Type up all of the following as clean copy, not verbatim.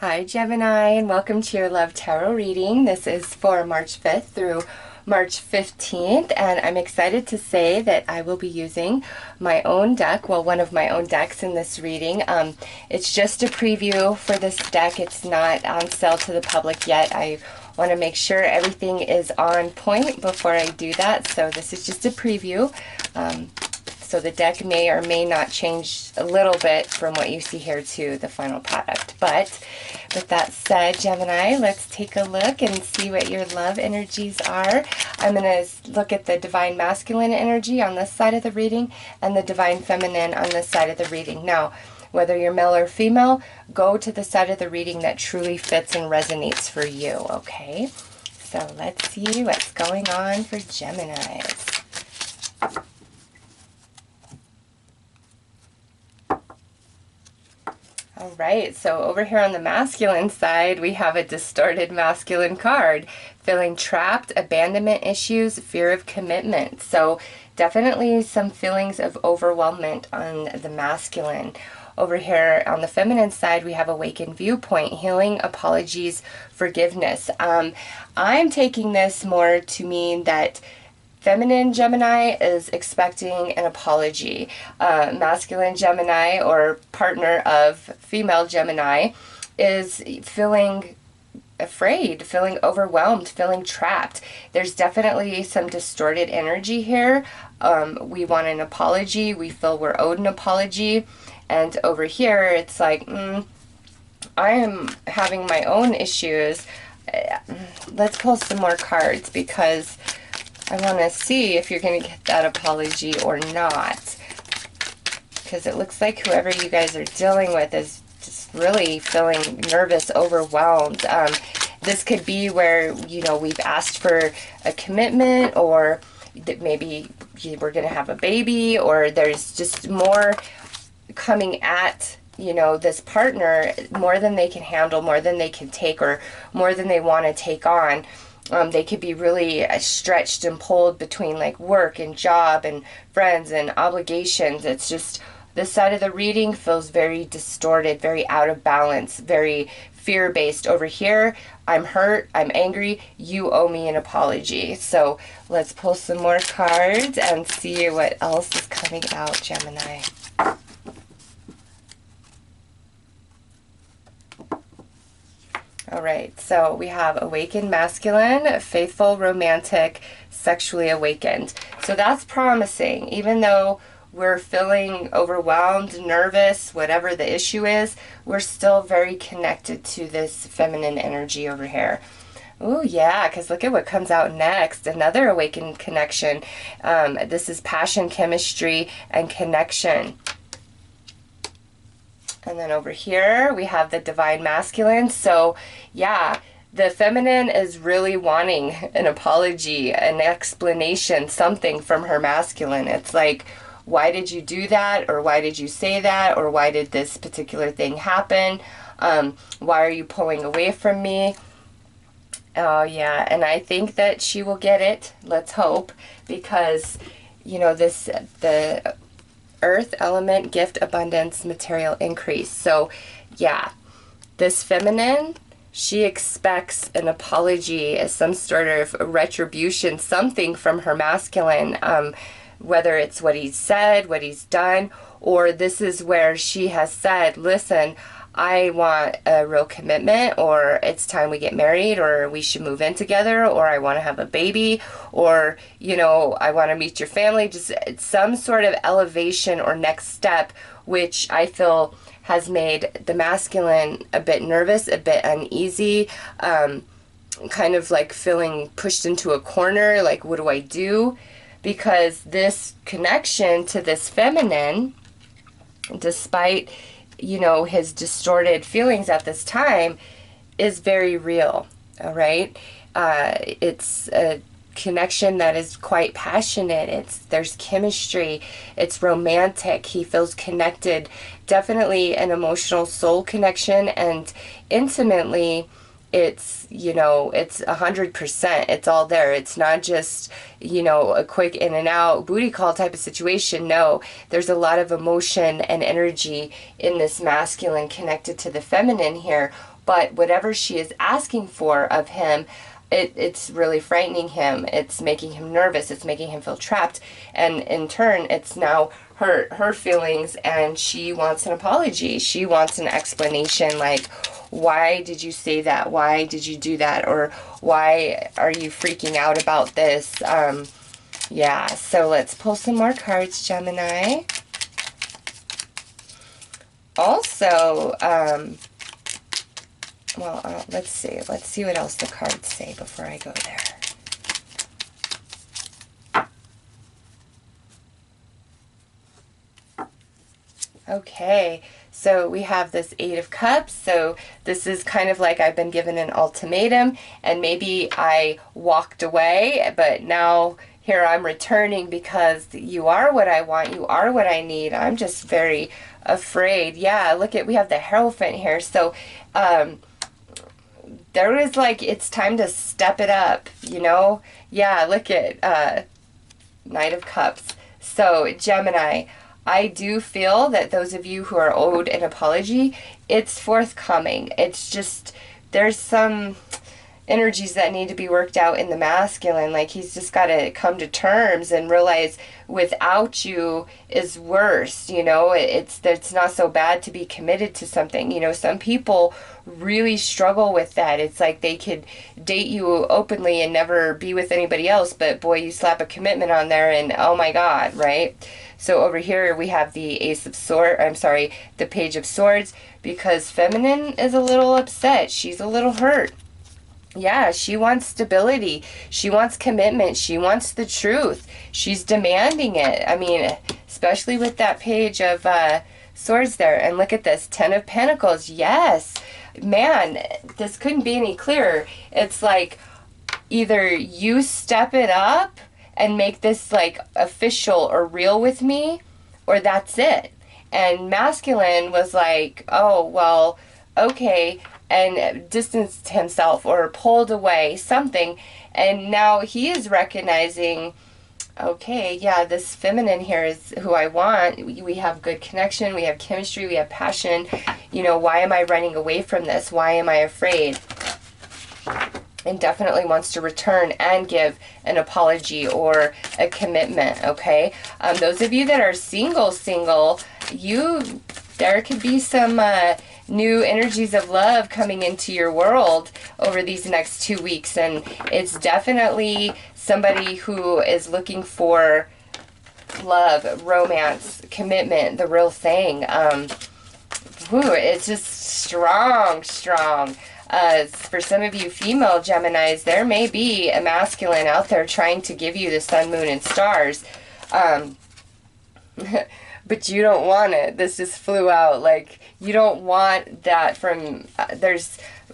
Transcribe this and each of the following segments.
Hi Gemini, and welcome to your Love Tarot reading. This is for March 5th through March 15th, and I'm excited to say that I will be using my own deck, well, one of my own decks in this reading. It's just a preview for this deck. It's not on sale to the public yet. I want to make sure everything is on point before I do that, so this is just a preview. So the deck may or may not change a little bit from what you see here to the final product. But with that said, Gemini, let's take a look and see what your love energies are. I'm going to look at the Divine Masculine energy on this side of the reading and the Divine Feminine on this side of the reading. Now, whether you're male or female, go to the side of the reading that truly fits and resonates for you, okay? So let's see what's going on for Geminis. All right, so over here on the masculine side, we have a distorted masculine card. Feeling trapped, abandonment issues, fear of commitment. So definitely some feelings of overwhelmment on the masculine. Over here on the feminine side, we have awakened viewpoint, healing, apologies, forgiveness. I'm taking this more to mean that feminine Gemini is expecting an apology. Masculine Gemini, or partner of female Gemini, is feeling afraid, feeling overwhelmed, feeling trapped. There's definitely some distorted energy here. We want an apology. We feel we're owed an apology. And over here, it's like, I am having my own issues. Let's pull some more cards because I want to see if you're going to get that apology or not. Because it looks like whoever you guys are dealing with is just really feeling nervous, overwhelmed. This could be where, you know, we've asked for a commitment, or that maybe we're going to have a baby, or there's just more coming at, you know, this partner, more than they can handle, more than they can take, or more than they want to take on. They could be really stretched and pulled between like work and job and friends and obligations. It's just, this side of the reading feels very distorted, very out of balance, very fear-based. Over here, I'm hurt, I'm angry, you owe me an apology. So let's pull some more cards and see what else is coming out, Gemini. All right, so we have awakened masculine, faithful, romantic, sexually awakened. So that's promising. Even though we're feeling overwhelmed, nervous, whatever the issue is, we're still very connected to this feminine energy over here. Oh yeah, because look at what comes out next. Another awakened connection. This is passion, chemistry, and connection. And then over here, we have the Divine Masculine. So, yeah, the feminine is really wanting an apology, an explanation, something from her masculine. It's like, why did you do that? Or why did you say that? Or why did this particular thing happen? Why are you pulling away from me? Oh, yeah, and I think that she will get it. Let's hope. Because, you know, the earth element, gift, abundance, material increase. So yeah, this feminine, she expects an apology as some sort of retribution, something from her masculine, whether it's what he's said, what he's done, or this is where she has said, listen, I want a real commitment, or it's time we get married, or we should move in together, or I want to have a baby, or, you know, I want to meet your family. Just some sort of elevation or next step, which I feel has made the masculine a bit nervous, a bit uneasy, kind of like feeling pushed into a corner, like, what do I do? Because this connection to this feminine, despite, you know, his distorted feelings at this time, is very real. All right, it's a connection that is quite passionate. There's chemistry, it's romantic, he feels connected, definitely an emotional soul connection, and intimately it's, you know, it's 100%. It's all there. It's not just, you know, a quick in and out booty call type of situation. No, there's a lot of emotion and energy in this masculine connected to the feminine here. But whatever she is asking for of him, it's really frightening him. It's making him nervous. It's making him feel trapped. And in turn, it's now her feelings, and she wants an apology. She wants an explanation, like, why did you say that? Why did you do that? Or why are you freaking out about this? Yeah, so let's pull some more cards, Gemini. Also, let's see. Let's see what else the cards say before I go there. Okay, so we have this Eight of Cups. So this is kind of like I've been given an ultimatum, and maybe I walked away, but now here I'm returning because you are what I want, you are what I need. I'm just very afraid. Yeah, look at, we have the Hierophant here. So there is like, it's time to step it up, you know? Yeah, look at Knight of Cups. So Gemini, I do feel that those of you who are owed an apology, it's forthcoming. It's just, there's some energies that need to be worked out in the masculine. Like, he's just got to come to terms and realize without you is worse. You know, it's not so bad to be committed to something. You know, some people really struggle with that. It's like they could date you openly and never be with anybody else, but boy, you slap a commitment on there and oh my God, right? So over here we have the the Page of Swords, because feminine is a little upset. She's a little hurt. Yeah, she wants stability. She wants commitment. She wants the truth. She's demanding it. I mean, especially with that Page of Swords there. And look at this, Ten of Pentacles. Yes, man, this couldn't be any clearer. It's like either you step it up and make this like official or real with me, or that's it. And masculine was like, oh, well, okay, and distanced himself or pulled away, something. And now he is recognizing, okay, yeah, this feminine here is who I want. We have good connection, we have chemistry, we have passion. You know, why am I running away from this? Why am I afraid? And definitely wants to return and give an apology or a commitment, okay? Those of you that are single, there could be some new energies of love coming into your world over these next 2 weeks, and it's definitely somebody who is looking for love, romance, commitment, the real thing. It's just strong. For some of you female Geminis, there may be a masculine out there trying to give you the sun, moon, and stars. But you don't want it. This just flew out. Like, you don't want that from,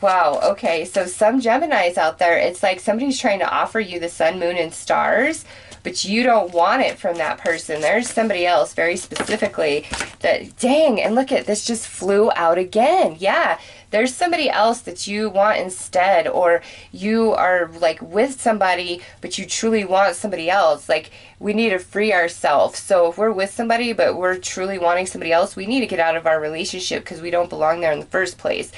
wow, okay. So some Geminis out there, it's like somebody's trying to offer you the sun, moon, and stars, but you don't want it from that person. There's somebody else very specifically that, dang, and look at this, just flew out again. Yeah, there's somebody else that you want instead, or you are like with somebody, but you truly want somebody else. Like, we need to free ourselves. So if we're with somebody, but we're truly wanting somebody else, we need to get out of our relationship because we don't belong there in the first place.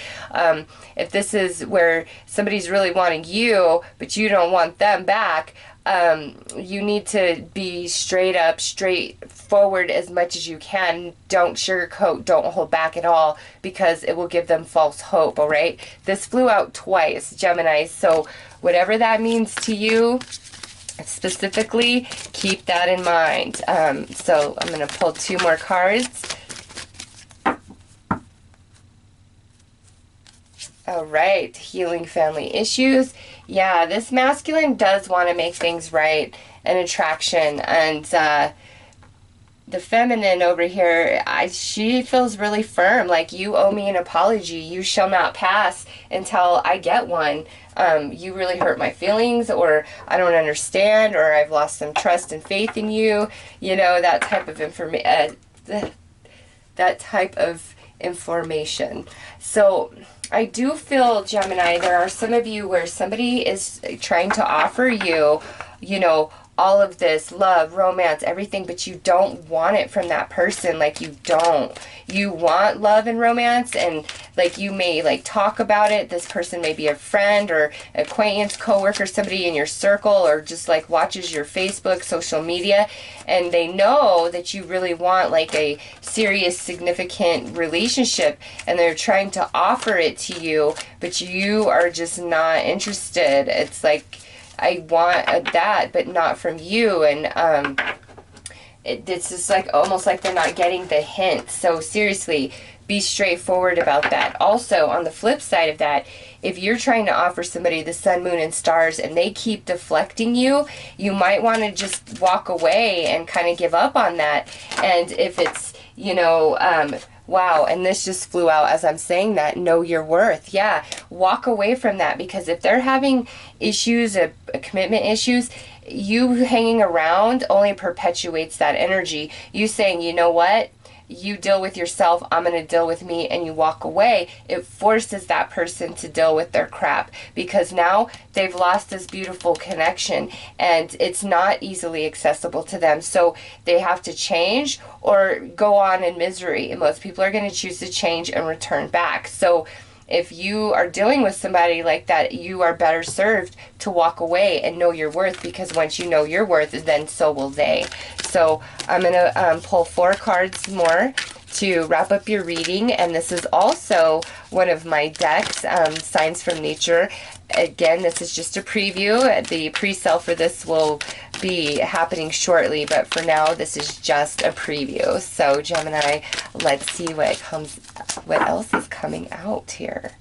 If this is where somebody's really wanting you, but you don't want them back, you need to be straight up, straightforward as much as you can. Don't sugarcoat, don't hold back at all, because it will give them false hope, all right? This flew out twice, Gemini, so whatever that means to you, specifically, keep that in mind. So I'm going to pull 2 more cards. All right, healing family issues. Yeah, this masculine does want to make things right, an attraction, and the feminine over here, she feels really firm, like, you owe me an apology. You shall not pass until I get one. You really hurt my feelings, or I don't understand, or I've lost some trust and faith in you. You know, that type of information. So I do feel, Gemini, there are some of you where somebody is trying to offer you, you know, all of this love, romance, everything, but you don't want it from that person. Like, you don't. You want love and romance, and like, you may like talk about it. This person may be a friend or acquaintance, coworker, somebody in your circle, or just like watches your Facebook, social media, and they know that you really want like a serious, significant relationship, and they're trying to offer it to you, but you are just not interested. It's like, I want that, but not from you. And it's just like almost like they're not getting the hint. So seriously, be straightforward about that. Also, on the flip side of that, if you're trying to offer somebody the sun, moon, and stars and they keep deflecting you, you might want to just walk away and kind of give up on that. And if it's, you know, wow, and this just flew out as I'm saying that, know your worth. Yeah, walk away from that, because if they're having issues, commitment issues, you hanging around only perpetuates that energy. You saying, you know what, you deal with yourself, I'm going to deal with me, and you walk away, it forces that person to deal with their crap, because now they've lost this beautiful connection and it's not easily accessible to them. So they have to change or go on in misery. And most people are going to choose to change and return back. So if you are dealing with somebody like that, you are better served to walk away and know your worth, because once you know your worth, then so will they. So I'm going to pull 4 cards more to wrap up your reading. And this is also one of my decks, Signs from Nature. Again, this is just a preview. The pre-sale for this will be happening shortly, but for now, this is just a preview. So Gemini, let's see what else is coming out here.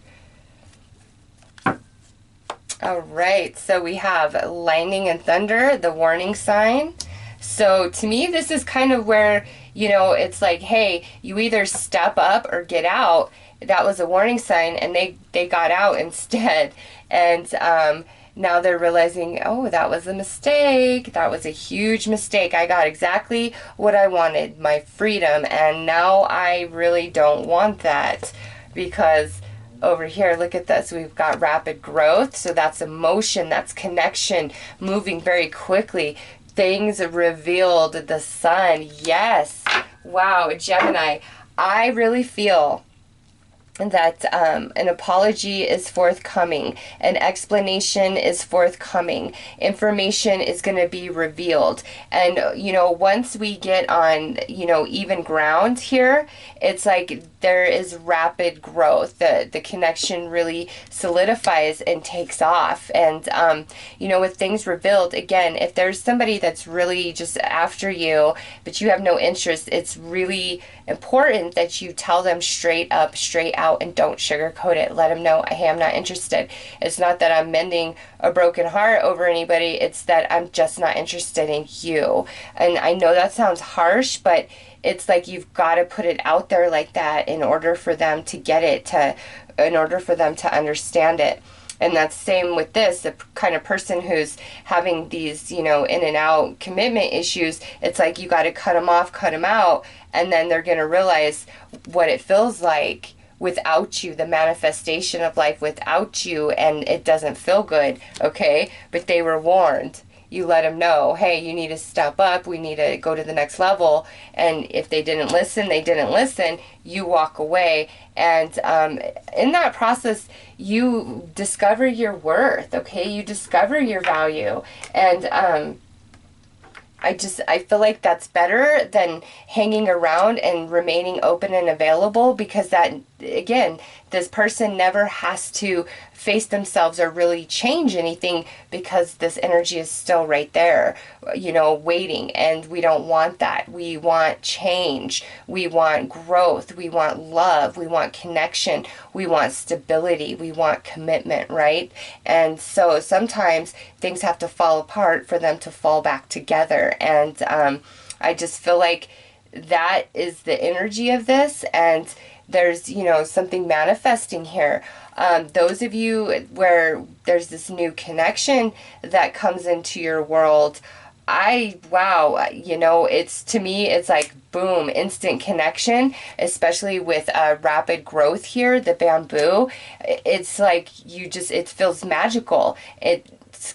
All right, so we have lightning and thunder, the warning sign. So to me, this is kind of where, you know, it's like, hey, you either step up or get out. That was a warning sign, and they got out instead. And now they're realizing, oh, that was a mistake. That was a huge mistake. I got exactly what I wanted, my freedom, and now I really don't want that. Because over here, look at this. We've got rapid growth. So that's emotion, that's connection, moving very quickly. Things revealed, the sun. Yes. Wow, Gemini. I really feel that an apology is forthcoming, an explanation is forthcoming, information is going to be revealed. And, you know, once we get on, you know, even ground here, it's like there is rapid growth. The connection really solidifies and takes off. And, you know, with things revealed, again, if there's somebody that's really just after you, but you have no interest, it's really important that you tell them straight up, straight out, and don't sugarcoat it. Let them know, hey, I'm not interested. It's not that I'm mending a broken heart over anybody. It's that I'm just not interested in you. And I know that sounds harsh, but it's like you've got to put it out there like that in order for them to get it, in order for them to understand it. And that's same with this, the kind of person who's having these, you know, in and out commitment issues. It's like you got to cut them off, cut them out, and then they're going to realize what it feels like without you, the manifestation of life without you, and it doesn't feel good, okay? But they were warned. You let them know, hey, you need to step up, we need to go to the next level. And if they didn't listen, they didn't listen, you walk away. And in that process, you discover your worth, okay? You discover your value. And I feel like that's better than hanging around and remaining open and available, because that, again, this person never has to face themselves or really change anything, because this energy is still right there, you know, waiting. And we don't want that. We want change. We want growth. We want love. We want connection. We want stability. We want commitment, right? And so sometimes things have to fall apart for them to fall back together. And I just feel like that is the energy of this. And there's, you know, something manifesting here. Those of you where there's this new connection that comes into your world, Wow, it's, to me, it's like boom, instant connection, especially with rapid growth here, the bamboo. It's like it feels magical. It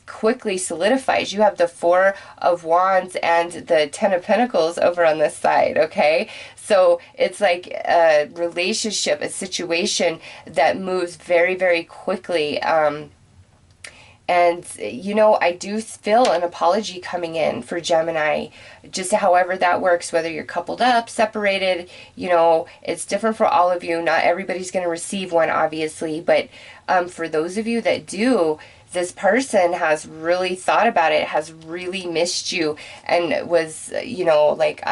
quickly solidifies. You have the Four of Wands and the Ten of Pentacles over on this side, okay? So it's like a relationship, a situation that moves very, very quickly. And, I do feel an apology coming in for Gemini, just however that works, whether you're coupled up, separated, it's different for all of you. Not everybody's going to receive one, obviously, but for those of you that do, this person has really thought about it, has really missed you, and was, like,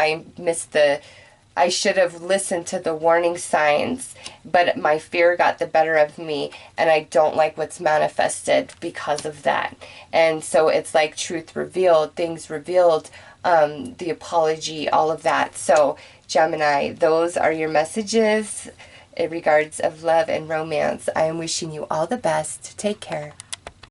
I should have listened to the warning signs, but my fear got the better of me, and I don't like what's manifested because of that. And so it's like truth revealed, things revealed, the apology, all of that. So Gemini, those are your messages in regards of love and romance. I am wishing you all the best. Take care.